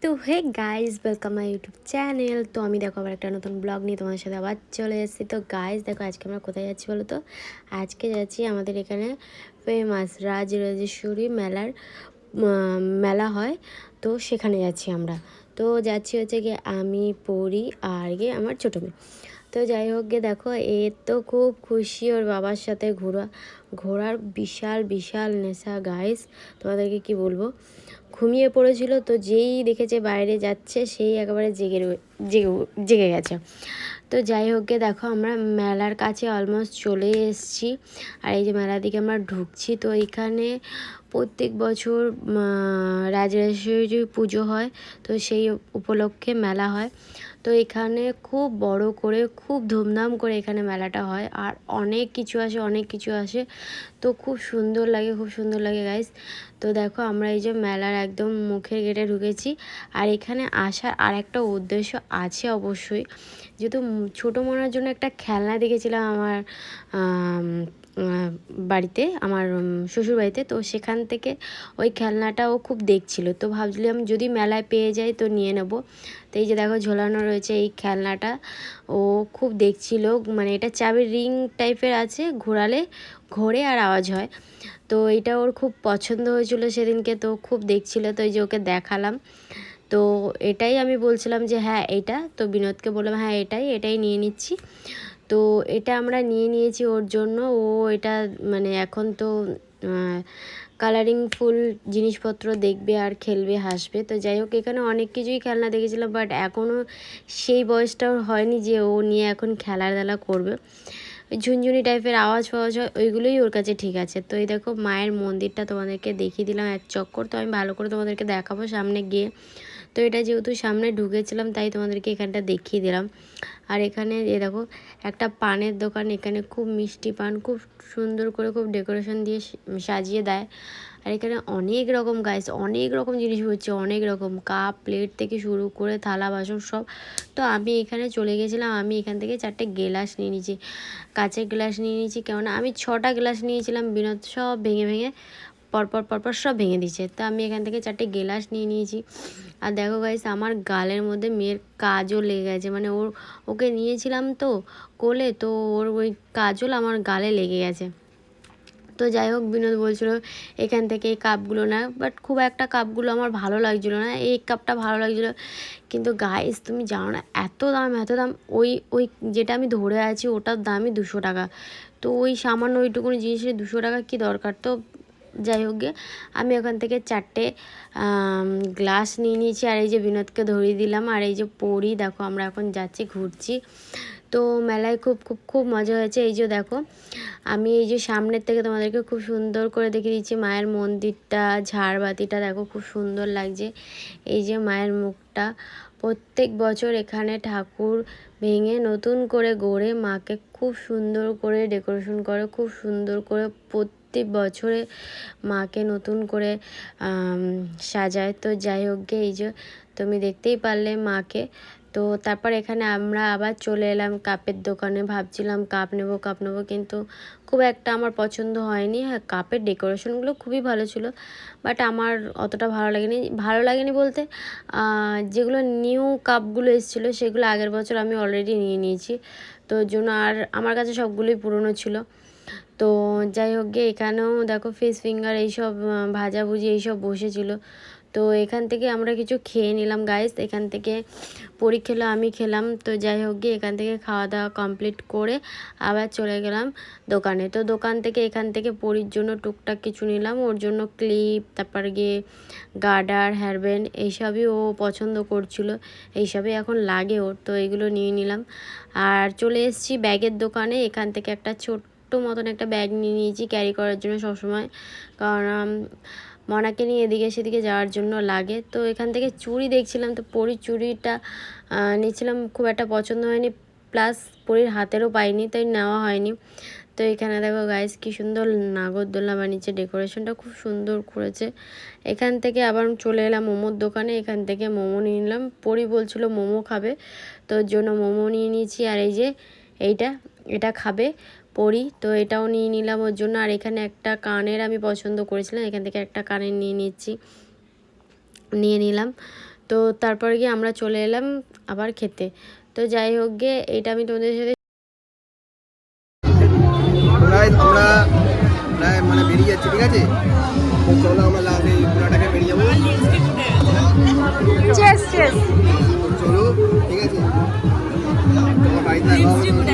তো hey guys welcome my YouTube channel. তো আমি দেখো আবার একটা নতুন ব্লগ নিয়ে তোমাদের সাথে আবার চলে এসেছি। তো গাইজ দেখো আজকে আমরা কোথায় যাচ্ছি বলো তো? আজকে যাচ্ছি আমাদের এখানে ফেমাস রাজরাজেশ্বরী মেলা হয়, তো সেখানে যাচ্ছি আমরা। তো যাচ্ছি হচ্ছে গিয়ে আমি, পড়ি আর গিয়ে আমার ছোটো মেয়ে। তো যাই হোক গে দেখো, এ তো খুব খুশি ওর বাবার সাথে ঘোরার বিশাল বিশাল নেশা গাইস, তোমাদেরকে কি বলবো। ঘুমিয়ে পড়েছিল, তো যেই দেখেছে বাইরে যাচ্ছে সেই একেবারে জেগে জেগে গেছে। তো যাই হোক গে দেখো, আমরা মেলার কাছে অলমোস্ট চলে এসেছি। আর এই যে মেলার দিকে আমরা ঢুকছি। তো এখানে প্রত্যেক বছর রাজরাজেশ্বরী পুজো হয়, তো সেই উপলক্ষে মেলা হয়। তো এখানে খুব বড় করে, খুব ধুমধাম করে এখানে মেলাটা হয়। আর অনেক কিছু আসে, তো খুব সুন্দর লাগে, খুব সুন্দর লাগে গাইস। তো দেখো আমরা এই যে মেলার একদম মুখের গেটে ঢুকেছি। আর এখানে আসার আর একটা উদ্দেশ্য আছে অবশ্যই, যেহেতু ছোটো মনার জন্য একটা খেলনা দেখেছিলাম আমার বাড়িতে, আমার শ্বশুর বাড়িতে। তো সেখান থেকে ওই খেলনাটা ও খুব দেখছিল, তো ভাবছিলাম যদি মেলায় পেয়ে যাই তো নিয়ে নেব। তো এই যে দেখো ঝোলানো রয়েছে এই খেলনাটা, ও খুব দেখছিল। মানে এটা চাবির রিং টাইপের আছে, ঘোরালে ঘোরে আর আওয়াজ হয়। তো এটা ওর খুব পছন্দ হয়েছিল সেদিনকে, তো খুব দেখছিল। তো এই যে ওকে দেখালাম, তো এটাই আমি বলছিলাম যে হ্যাঁ এইটা। তো বিনোদকে বললাম হ্যাঁ এটাই নিয়ে নিচ্ছি। তো এটা আমরা নিয়ে নিয়েছি ওর জন্য। ও এটা মানে এখন তো কালারিং ফুল জিনিসপত্র দেখবে আর খেলবে, হাসবে। তো যাই হোক, এখানে অনেক কিছুই খেলনা দেখেছিলাম, বাট এখনও সেই বয়সটা ওর হয়নি যে ও নিয়ে এখন খেলাধুলা করবে। ওই ঝুনঝুনি টাইপের আওয়াজ ফাওয়াজ হয়, ওইগুলোই ওর কাছে ঠিক আছে। তো এই দেখো মায়ের মন্দিরটা তোমাদেরকে দেখিয়ে দিলাম এক চক্কর। তো আমি ভালো করে তোমাদেরকে দেখাবো সামনে গিয়ে। তো এটা যেহেতু সামনে ঢুকেছিলাম তাই তোমাদেরকে এখানটা দেখিয়ে দিলাম। আর এখানে এ দেখো একটা পানের দোকান, এখানে খুব মিষ্টি পান খুব সুন্দর করে খুব ডেকোরেশন দিয়ে সাজিয়ে দেয়। আর এখানে অনেক রকম গাইস, অনেক রকম জিনিস হচ্ছে, অনেক রকম কাপ প্লেট থেকে শুরু করে থালা বাসন সব। তো আমি এখানে চলে গেছিলাম, আমি এখান থেকে 4টে গ্লাস নিয়ে নিয়েছি, কাঁচের গ্লাস নিয়ে নিয়েছি। কেননা আমি 6টা গ্লাস নিয়েছিলাম, বিনোদ সব ভেঙে ভেঙে পরপর সব ভেঙে দিচ্ছে। তো আমি এখান থেকে 4টে গ্লাস নিয়ে নিয়েছি। আর দেখো গাইস, আমার গালের মধ্যে মেয়ের কাজও লেগে গেছে। মানে ওকে নিয়েছিলাম তো কোলে, তো ওর ওই কাজল আমার গালে লেগে গেছে। তো যাই হোক, বিনোদ বলছিল এখান থেকে এই কাপগুলো না, বাট খুব একটা কাপগুলো আমার ভালো লাগছিলো না, এই কাপটা ভালো লাগছিলো। কিন্তু গাইস তুমি জানো না, এত দাম এত দাম। ওই ওই যেটা আমি ধরে আছি ওটার দামই 200 টাকা। তো ওই সামান্য ওইটুকুনি জিনিসের 200 টাকা কী দরকার। তো যাই হোক গে, আমি ওখান থেকে 4টে গ্লাস নিয়ে নিয়েছি। আর এই যে বিনোদকে ধরিয়ে দিলাম। আর এই যে পড়ি, দেখো আমরা এখন যাচ্ছি, ঘুরছি। তো মেলায় খুব খুব খুব মজা হয়েছে। এই যে দেখো, আমি এই যে সামনের থেকে তোমাদেরকে খুব সুন্দর করে দেখিয়ে দিচ্ছি মায়ের মন্দিরটা, ঝাড়বাতিটা দেখো খুব সুন্দর লাগছে। এই যে মায়ের মুখটা, প্রত্যেক বছর এখানে ঠাকুর ভেঙে নতুন করে গড়ে মাকে খুব সুন্দর করে ডেকোরেশন করে, খুব সুন্দর করে প্রত্যেক বছরে মাকে নতুন করে সাজায়। তো যাই হোক গে, এই যে তুমি দেখতেই পারলে মাকে। তো তারপর এখানে আমরা আবার চলে এলাম কাপের দোকানে। ভাবছিলাম কাপ নেবো, কিন্তু খুব একটা আমার পছন্দ হয়নি। হ্যাঁ, কাপের ডেকোরেশনগুলো খুবই ভালো ছিল, বাট আমার অতটা ভালো লাগেনি বলতে যেগুলো নিউ কাপগুলো এসেছিলো সেগুলো আগের বছর আমি অলরেডি নিয়ে নিয়েছি, তো ওর জন্য আর আমার কাছে সবগুলোই পুরনো ছিল। তো যাই হোক গে, এখানেও দেখো ফিশ ফিঙ্গার এইসব ভাজাভুজি এইসব বসেছিল। তো এখান থেকে আমরা কিছু খেয়ে নিলাম গাইস। এখান থেকে পরী খেলো, আমি খেলাম। তো যাই হোক গিয়ে এখান থেকে খাওয়া দাওয়া কমপ্লিট করে আবার চলে গেলাম দোকানে। তো দোকান থেকে এখান থেকে পরীর জন্য টুকটাক কিছু নিলাম, ওর জন্য ক্লিপ, তারপর গিয়ে গার্ডার, হেয়ারব্যান্ড এইসবই ও পছন্দ করছিল, এইসবই এখন লাগে ওর। তো এইগুলো নিয়ে নিলাম আর চলে এসেছি ব্যাগের দোকানে। এখান থেকে একটা ছোট্ট মতন একটা ব্যাগ নিয়ে নিয়েছি ক্যারি করার জন্য সবসময়, কারণ মনাকে নিয়ে এদিকে সেদিকে যাওয়ার জন্য লাগে। তো এখান থেকে চুড়ি দেখছিলাম, তো পরীর চুড়িটা নিয়েছিলাম, খুব একটা পছন্দ হয়নি, প্লাস পরীর হাতেরও পাইনি, তাই নেওয়া হয়নি। তো এখানে দেখো গাইস কি সুন্দর নাগরদোলনা বানিয়েছে, ডেকোরেশনটা খুব সুন্দর করেছে। এখান থেকে আবার চলে এলাম মোমোর দোকানে, এখান থেকে মোমো নিয়ে নিলাম। পরী বলছিল মোমো খাবে, তো ওর জন্য মোমো নিয়ে নিয়েছি। আর এই যে এটা খাবে পরি, তো এটাও নিয়ে নিলাম ওর জন্য। আর এখানে একটা কানের আমি পছন্দ করেছিলাম, এখান থেকে একটা কানের নিয়ে নিলাম। তো তারপরে গিয়ে আমরা চলে এলাম আবার খেতে। তো যাই হোক গিয়ে এটা আমি তোমাদের সাথে আমরা প্রায় মানে বেরিয়ে যাচ্ছি, ঠিক আছে? তো চলো আমরা লাস্ট এই পুরাটাকে বেরিয়ে যাবো। তো চলো, ঠিক আছে? তোমার বাড়িতে দেখা হবে।